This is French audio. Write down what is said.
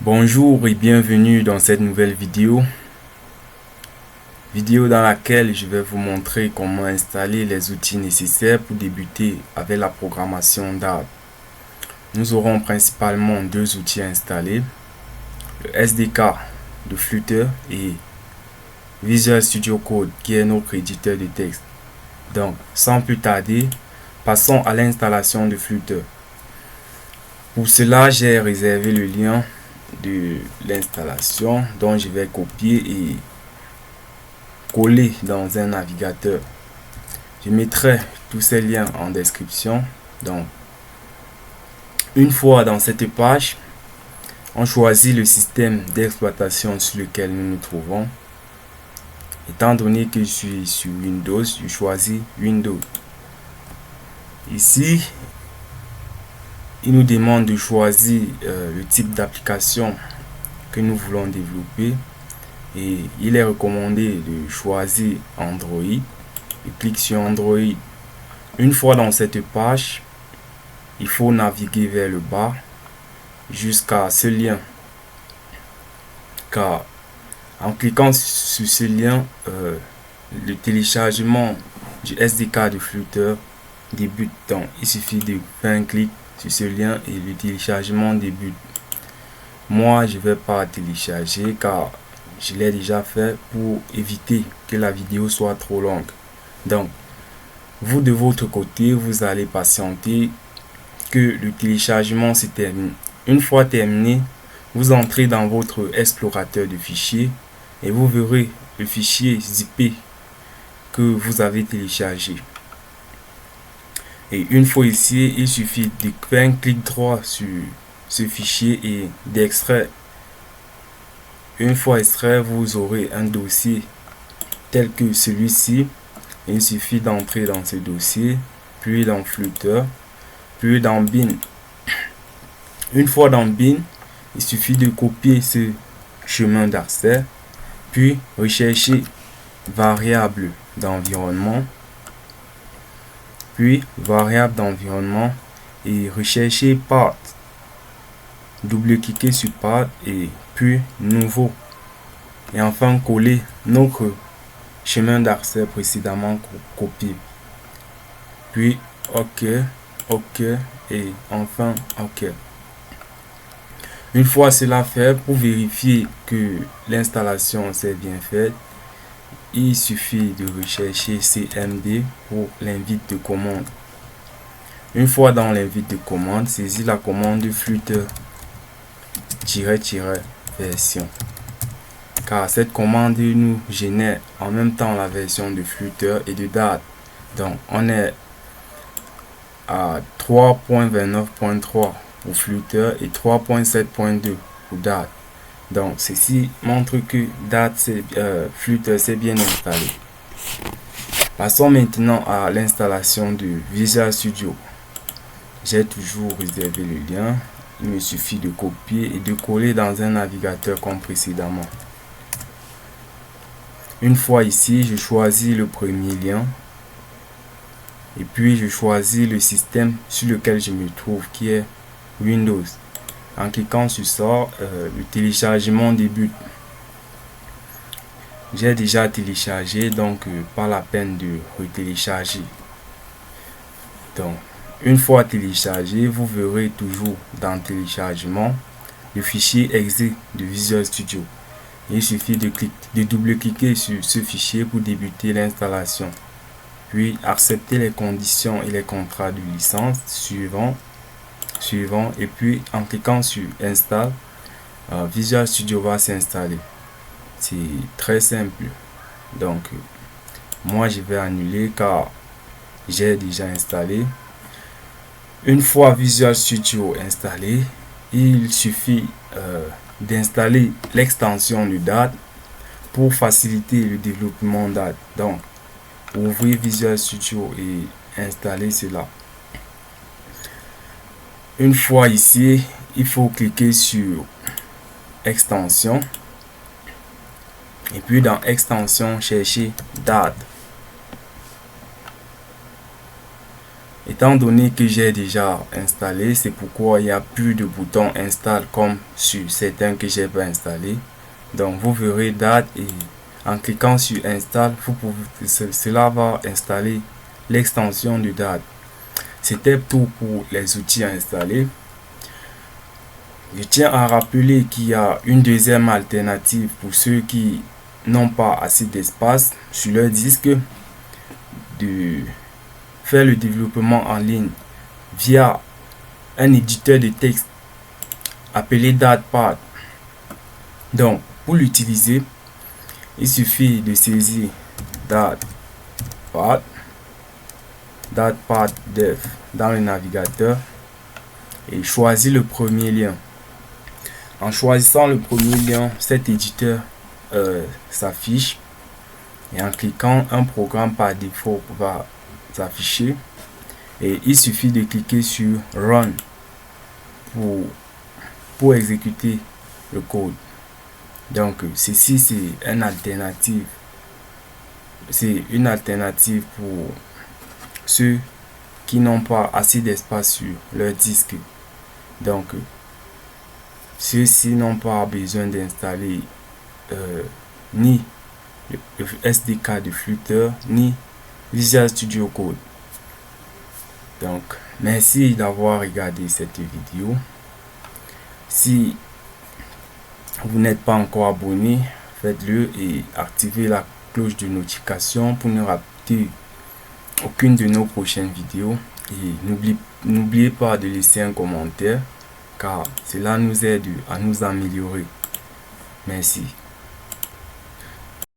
Bonjour et bienvenue dans cette nouvelle vidéo dans laquelle je vais vous montrer comment installer les outils nécessaires pour débuter avec la programmation Dart. Nous aurons principalement deux outils à installer, le SDK de Flutter et Visual Studio Code qui est notre éditeur de texte. Donc sans plus tarder, passons à l'installation de Flutter. Pour cela, j'ai réservé le lien de l'installation dont je vais copier et coller dans un navigateur. Je mettrai tous ces liens en description. Donc une fois dans cette page, on choisit le système d'exploitation sur lequel nous nous trouvons. Étant donné que je suis sur Windows, je choisis Windows. Ici, il nous demande de choisir le type d'application que nous voulons développer et il est recommandé de choisir Android. Je clique sur Android. Une fois dans cette page, il faut naviguer vers le bas jusqu'à ce lien, car en cliquant sur ce lien, le téléchargement du SDK de Flutter débute. Donc il suffit de faire un clic sur ce lien et le téléchargement débute. Moi je vais pas télécharger car je l'ai déjà fait pour éviter que la vidéo soit trop longue. Donc vous de votre côté, vous allez patienter que le téléchargement se termine. Une fois terminé, vous entrez dans votre explorateur de fichiers et vous verrez le fichier zippé que vous avez téléchargé. Et une fois ici, il suffit de faire un clic droit sur ce fichier et d'extraire. Une fois extrait, vous aurez un dossier tel que celui-ci. Il suffit d'entrer dans ce dossier, puis dans Flutter, puis dans Bin. Une fois dans Bin, il suffit de copier ce chemin d'accès, puis rechercher variable d'environnement, puis variable d'environnement et rechercher path. Double-cliquer sur path et puis nouveau. Et enfin coller notre chemin d'accès précédemment copié. Puis OK, OK et enfin OK. Une fois cela fait, pour vérifier que l'installation s'est bien faite, il suffit de rechercher CMD pour l'invite de commande. Une fois dans l'invite de commande, saisis la commande Flutter version, car cette commande nous génère en même temps la version de Flutter et de Dart. Donc on est à 3.29.3 pour Flutter et 3.7.2 pour Dart. Donc ceci montre que Dart Flutter s'est bien installé. Passons maintenant à l'installation de Visual Studio. J'ai toujours réservé le lien. Il me suffit de copier et de coller dans un navigateur comme précédemment. Une fois ici, je choisis le premier lien et puis je choisis le système sur lequel je me trouve qui est Windows. En cliquant sur ça, le téléchargement débute. J'ai déjà téléchargé, donc pas la peine de retélécharger. Donc une fois téléchargé, vous verrez toujours dans téléchargement le fichier exe de Visual Studio. Il suffit de double-cliquer sur ce fichier pour débuter l'installation. Puis accepter les conditions et les contrats de licence suivant et puis en cliquant sur Install, Visual Studio va s'installer. C'est très simple. Donc moi je vais annuler car j'ai déjà installé. Une fois Visual Studio installé, il suffit d'installer l'extension de Dart pour faciliter le développement Dart. Donc ouvrez Visual Studio et installer cela. Une fois ici, il faut cliquer sur extension et puis dans extension chercher Dart. Étant donné que j'ai déjà installé, c'est pourquoi il n'y a plus de bouton install comme sur certains que j'ai pas installé. Donc vous verrez date et en cliquant sur install, cela va installer l'extension de date. C'était tout pour les outils à installer. Je tiens à rappeler qu'il y a une deuxième alternative pour ceux qui n'ont pas assez d'espace sur leur disque, de faire le développement en ligne via un éditeur de texte appelé Datepad. Donc pour l'utiliser, il suffit de saisir Datepad Dev dans le navigateur et choisir le premier lien. En choisissant le premier lien, cet éditeur s'affiche et en cliquant, un programme par défaut va s'afficher et il suffit de cliquer sur Run pour exécuter le code. Donc ceci c'est une alternative. C'est une alternative pour ceux qui n'ont pas assez d'espace sur leur disque. Donc ceux-ci n'ont pas besoin d'installer ni le SDK de Flutter ni Visual Studio Code. Donc merci d'avoir regardé cette vidéo. Si vous n'êtes pas encore abonné, faites-le et activez la cloche de notification pour ne rater aucune de nos prochaines vidéos. Et n'oubliez pas de laisser un commentaire car cela nous aide à nous améliorer. Merci.